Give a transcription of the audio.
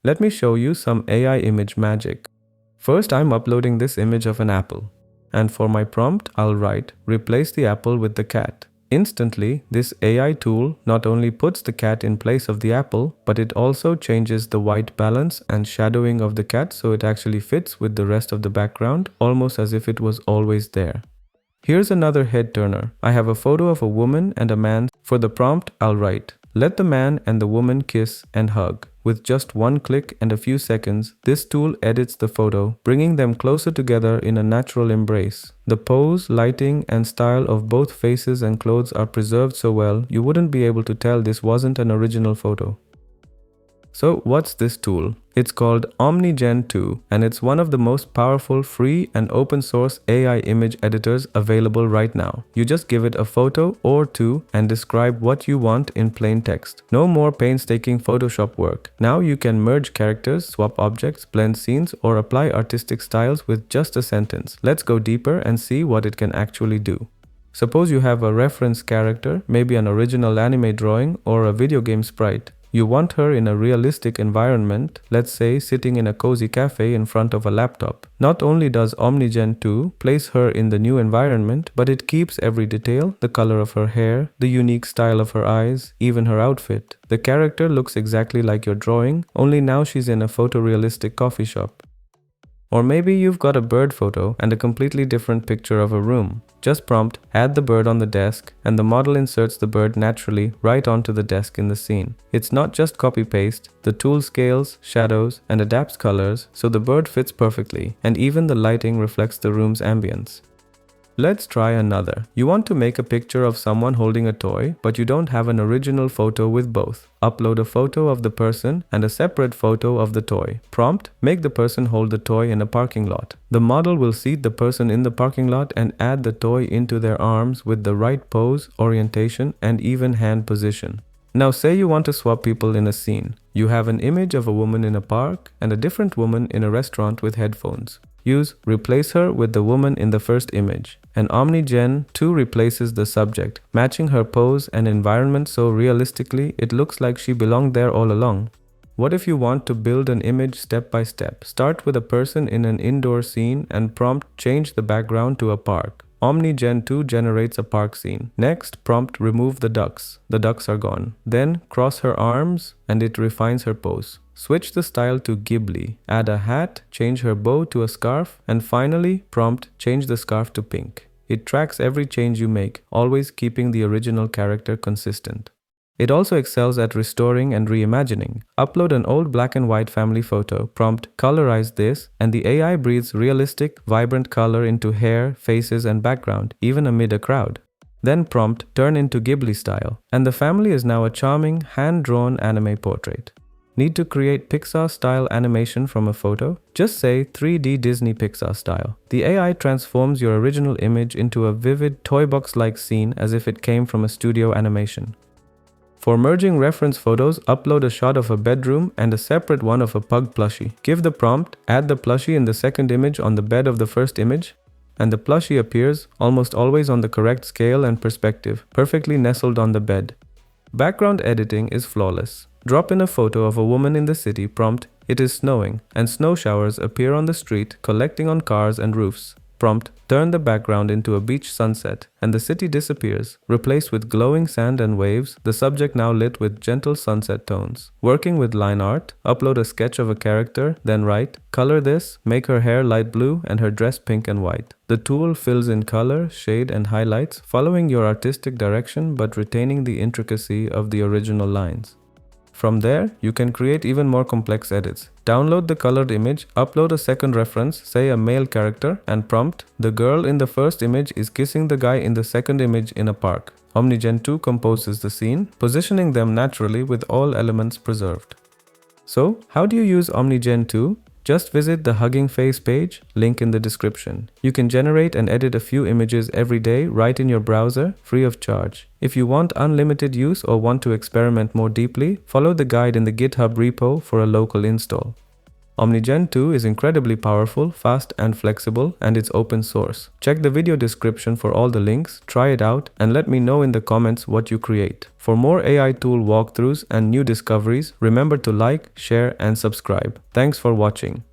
Let me show you some AI image magic. First, I'm uploading this image of an apple. And for my prompt, I'll write, replace the apple with the cat. Instantly, this AI tool not only puts the cat in place of the apple, but it also changes the white balance and shadowing of the cat so it actually fits with the rest of the background, almost as if it was always there. Here's another head turner. I have a photo of a woman and a man. For the prompt, I'll write, let the man and the woman kiss and hug. With just one click and a few seconds, this tool edits the photo, bringing them closer together in a natural embrace. The pose, lighting, and style of both faces and clothes are preserved so well, you wouldn't be able to tell this wasn't an original photo. So what's this tool? It's called OmniGen 2, and it's one of the most powerful free and open source AI image editors available right now. You just give it a photo or two and describe what you want in plain text. No more painstaking Photoshop work. Now you can merge characters, swap objects, blend scenes, or apply artistic styles with just a sentence. Let's go deeper and see what it can actually do. Suppose you have a reference character, maybe an original anime drawing or a video game sprite. You want her in a realistic environment, let's say sitting in a cozy cafe in front of a laptop. Not only does OmniGen 2 place her in the new environment, but it keeps every detail, the color of her hair, the unique style of her eyes, even her outfit. The character looks exactly like your drawing, only now she's in a photorealistic coffee shop. Or maybe you've got a bird photo and a completely different picture of a room. Just prompt, add the bird on the desk, and the model inserts the bird naturally right onto the desk in the scene. It's not just copy-paste, the tool scales, shadows, and adapts colors so the bird fits perfectly, and even the lighting reflects the room's ambience. Let's try another. You want to make a picture of someone holding a toy, but you don't have an original photo with both. Upload a photo of the person and a separate photo of the toy. Prompt, make the person hold the toy in a parking lot. The model will seat the person in the parking lot and add the toy into their arms with the right pose, orientation, and even hand position. Now say you want to swap people in a scene. You have an image of a woman in a park and a different woman in a restaurant with headphones. Use replace her with the woman in the first image. And OmniGen 2 replaces the subject, matching her pose and environment so realistically it looks like she belonged there all along. What if you want to build an image step by step? Start with a person in an indoor scene and prompt change the background to a park. OmniGen 2 generates a park scene. Next, prompt remove the ducks. The ducks are gone. Then cross her arms and it refines her pose. Switch the style to Ghibli. Add a hat, change her bow to a scarf, and finally, prompt change the scarf to pink. It tracks every change you make, always keeping the original character consistent. It also excels at restoring and reimagining. Upload an old black and white family photo, prompt colorize this, and the AI breathes realistic, vibrant color into hair, faces, and background, even amid a crowd. Then prompt turn into Ghibli style, and the family is now a charming, hand-drawn anime portrait. Need to create Pixar-style animation from a photo? Just say 3D Disney Pixar style. The AI transforms your original image into a vivid, toy box-like scene as if it came from a studio animation. For merging reference photos, upload a shot of a bedroom and a separate one of a pug plushie. Give the prompt, add the plushie in the second image on the bed of the first image, and the plushie appears almost always on the correct scale and perspective, perfectly nestled on the bed. Background editing is flawless. Drop in a photo of a woman in the city, prompt, it is snowing, and snow showers appear on the street, collecting on cars and roofs. Prompt, turn the background into a beach sunset, and the city disappears, replaced with glowing sand and waves, the subject now lit with gentle sunset tones. Working with line art, upload a sketch of a character, then write, color this, make her hair light blue and her dress pink and white. The tool fills in color, shade, and highlights, following your artistic direction but retaining the intricacy of the original lines. From there, you can create even more complex edits. Download the colored image, upload a second reference, say a male character, and prompt, the girl in the first image is kissing the guy in the second image in a park. OmniGen 2 composes the scene, positioning them naturally with all elements preserved. So, how do you use OmniGen 2? Just visit the Hugging Face page, link in the description. You can generate and edit a few images every day right in your browser, free of charge. If you want unlimited use or want to experiment more deeply, follow the guide in the GitHub repo for a local install. OmniGen 2 is incredibly powerful, fast, and flexible, and it's open source. Check the video description for all the links, try it out, and let me know in the comments what you create. For more AI tool walkthroughs and new discoveries, remember to like, share, and subscribe. Thanks for watching.